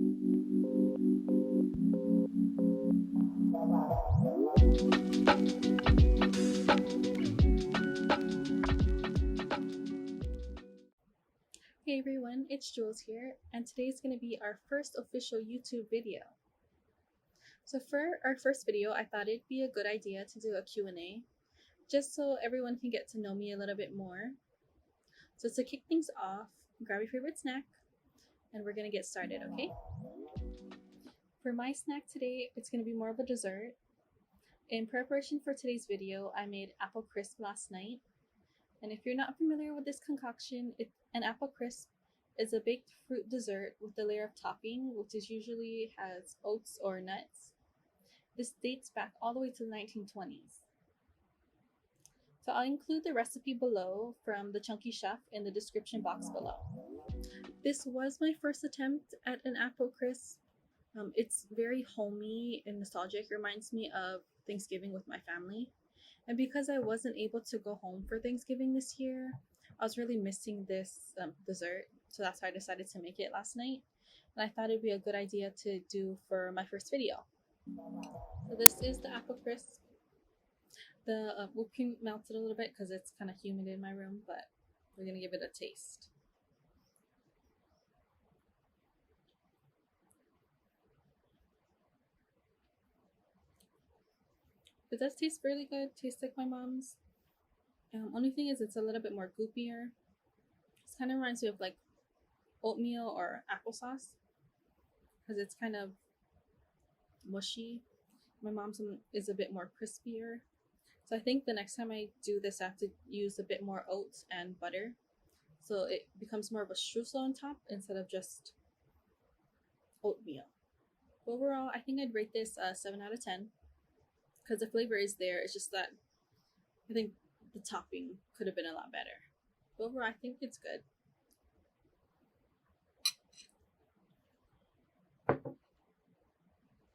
Hey everyone, it's Jules here, and today's going to be our first official YouTube video. So for our first video, I thought it'd be a good idea to do a Q&A, just so everyone can get to know me a little bit more. So to kick things off, grab your favorite snack, and we're going to get started, okay? For my snack today, it's going to be more of a dessert. In preparation for today's video, I made apple crisp last night. And if you're not familiar with this concoction, an apple crisp is a baked fruit dessert with a layer of topping, which is usually has oats or nuts. This dates back all the way to the 1920s. So I'll include the recipe below from the Chunky Chef in the description box below. This was my first attempt at an apple crisp. It's very homey and nostalgic, reminds me of Thanksgiving with my family. And because I wasn't able to go home for Thanksgiving this year, I was really missing this dessert. So that's why I decided to make it last night. And I thought it'd be a good idea to do for my first video. So this is the apple crisp. The whipped cream melted a little bit because it's kind of humid in my room, but we're going to give it a taste. It does taste really good. Tastes like my mom's. Only thing is it's a little bit more goopier. It kind of reminds me of like oatmeal or applesauce because it's kind of mushy. My mom's is a bit more crispier. So I think the next time I do this, I have to use a bit more oats and butter. So it becomes more of a streusel on top instead of just oatmeal. Overall, I think I'd rate this 7 out of 10 because the flavor is there. It's just that I think the topping could have been a lot better. But overall, I think it's good.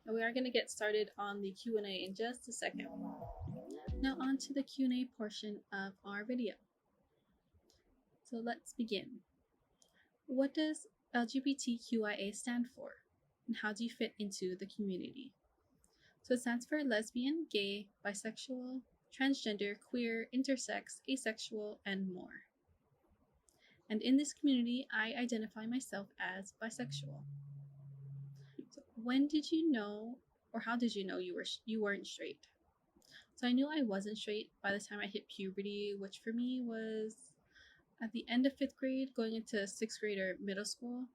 And we are going to get started on the Q&A in just a second. Now on to the Q&A portion of our video. So let's begin. What does LGBTQIA stand for? And how do you fit into the community? So it stands for lesbian, gay, bisexual, transgender, queer, intersex, asexual, and more. And in this community, I identify myself as bisexual. So when did you know, or how did you know you weren't straight? So I knew I wasn't straight by the time I hit puberty, which for me was at the end of 5th grade, going into 6th grade or middle school.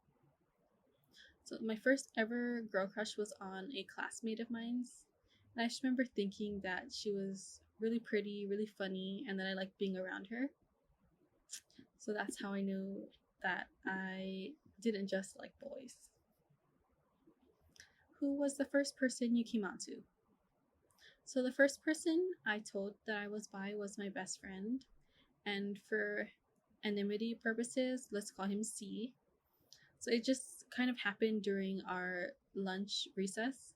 So my first ever girl crush was on a classmate of mine's. And I just remember thinking that she was really pretty, really funny, and that I liked being around her. So that's how I knew that I didn't just like boys. Who was the first person you came out to? So the first person I told that I was bi was my best friend. And for anonymity purposes, let's call him C. So it just kind of happened during our lunch recess.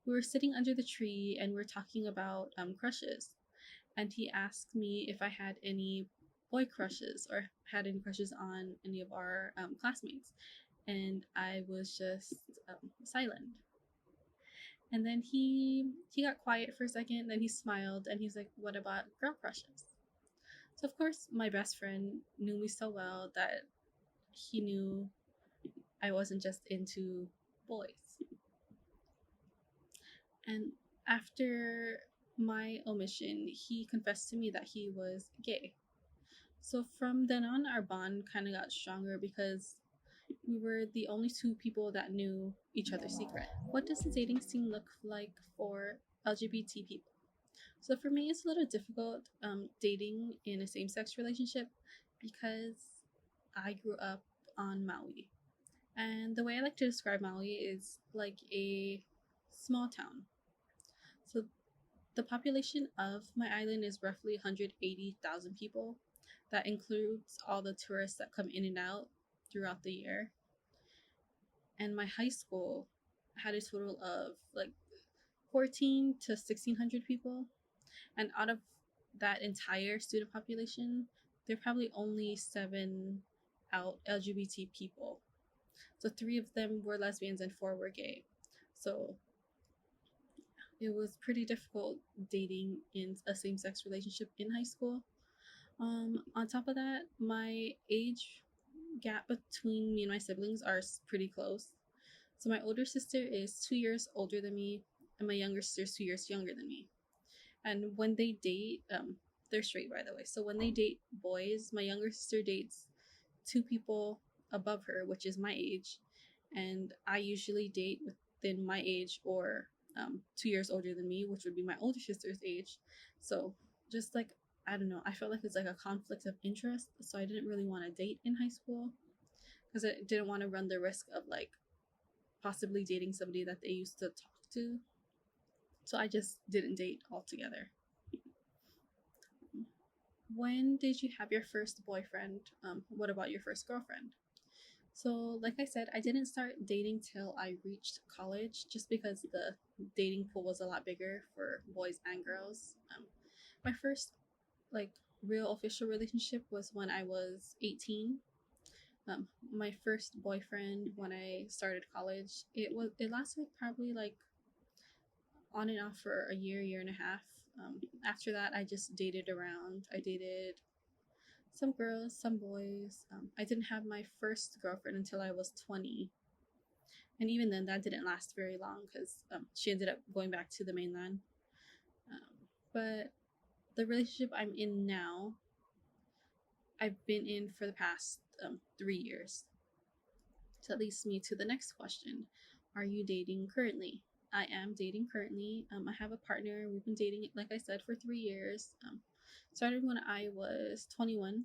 We were sitting under the tree and we were talking about crushes. And he asked me if I had any boy crushes or had any crushes on any of our classmates. And I was just silent. And then he got quiet for a second, then he smiled and he's like, "What about girl crushes?" So of course my best friend knew me so well that he knew I wasn't just into boys. And after my omission, he confessed to me that he was gay. So from then on, our bond kind of got stronger because we were the only two people that knew each other's secret. What does the dating scene look like for LGBT people? So for me, it's a little difficult dating in a same-sex relationship because I grew up on Maui. And the way I like to describe Maui is like a small town. So the population of my island is roughly 180,000 people. That includes all the tourists that come in and out throughout the year. And my high school had a total of like 14 to 1,600 people. And out of that entire student population, there are probably only 7 out LGBT people. So 3 of them were lesbians and 4 were gay. So it was pretty difficult dating in a same-sex relationship in high school. On top of that, my age gap between me and my siblings are pretty close. So my older sister is 2 years older than me, and my younger sister is 2 years younger than me. And when they date, they're straight, by the way. So when they date boys, my younger sister dates 2 people above her, which is my age, and I usually date within my age or 2 years older than me, which would be my older sister's age. So just like, I don't know, I felt like it's like a conflict of interest. So I didn't really want to date in high school because I didn't want to run the risk of like possibly dating somebody that they used to talk to. So I just didn't date altogether. When did you have your first boyfriend? What about your first girlfriend? So, like I said, I didn't start dating till I reached college just because the dating pool was a lot bigger for boys and girls. My first, like, real official relationship was when I was 18. My first boyfriend when I started college, it lasted probably like on and off for a year and a half. After that, I just dated around. I dated some girls, some boys. I didn't have my first girlfriend until I was 20. And even then, that didn't last very long because she ended up going back to the mainland. But the relationship I'm in now, I've been in for the past 3 years. So that leads me to the next question. Are you dating currently? I am dating currently. I have a partner. We've been dating, like I said, for 3 years. Started when I was 21,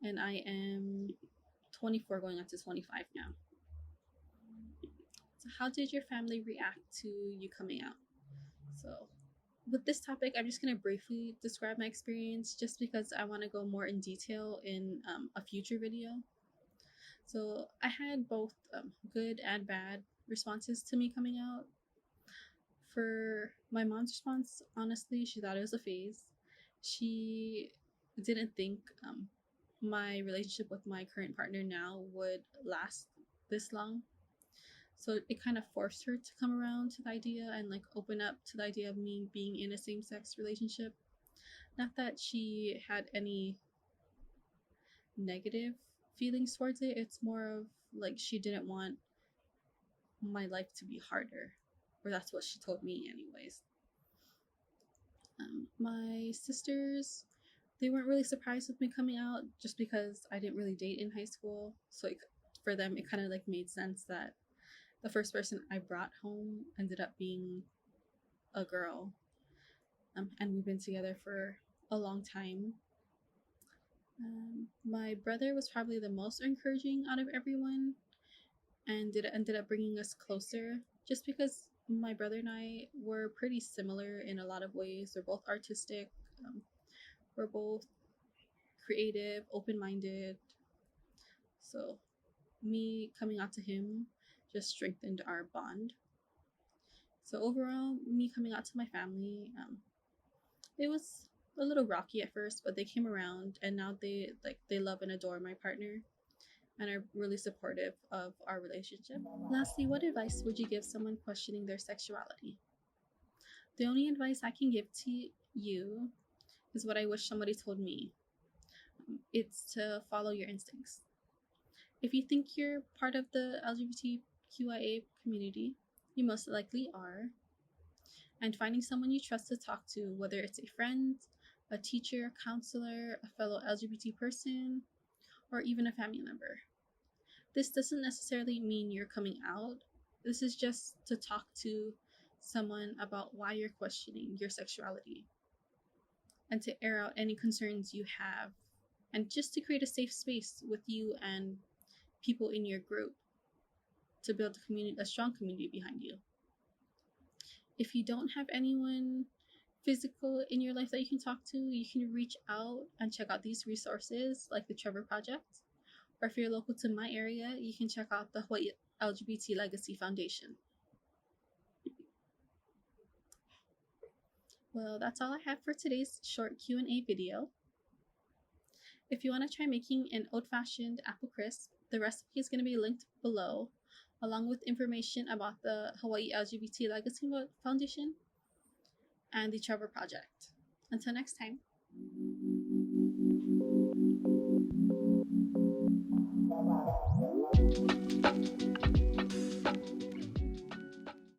and I am 24 going up to 25 now. So how did your family react to you coming out? So with this topic, I'm just going to briefly describe my experience just because I want to go more in detail in a future video. So I had both good and bad responses to me coming out. For my mom's response, honestly, she thought it was a phase. She didn't think my relationship with my current partner now would last this long. So it kind of forced her to come around to the idea and like open up to the idea of me being in a same-sex relationship. Not that she had any negative feelings towards it. It's more of like she didn't want my life to be harder, or that's what she told me anyways. My sisters, they weren't really surprised with me coming out just because I didn't really date in high school. So for them, it kind of like made sense that the first person I brought home ended up being a girl. And we've been together for a long time. My brother was probably the most encouraging out of everyone, and it ended up bringing us closer just because my brother and I were pretty similar in a lot of ways. We're both artistic, we're both creative, open-minded. So me coming out to him just strengthened our bond. So overall, me coming out to my family, it was a little rocky at first, but they came around, and now they love and adore my partner and are really supportive of our relationship. Lastly, what advice would you give someone questioning their sexuality? The only advice I can give to you is what I wish somebody told me. It's to follow your instincts. If you think you're part of the LGBTQIA community, you most likely are. And finding someone you trust to talk to, whether it's a friend, a teacher, counselor, a fellow LGBT person, or even a family member. This doesn't necessarily mean you're coming out. This is just to talk to someone about why you're questioning your sexuality and to air out any concerns you have, and just to create a safe space with you and people in your group to build a strong community behind you. If you don't have anyone physical in your life that you can talk to, you can reach out and check out these resources like the Trevor Project. Or if you're local to my area, you can check out the Hawaii LGBT Legacy Foundation. Well, that's all I have for today's short Q&A video. If you want to try making an old-fashioned apple crisp, The recipe is going to be linked below, along with information about the Hawaii LGBT Legacy Foundation and the Trevor Project. Until next time.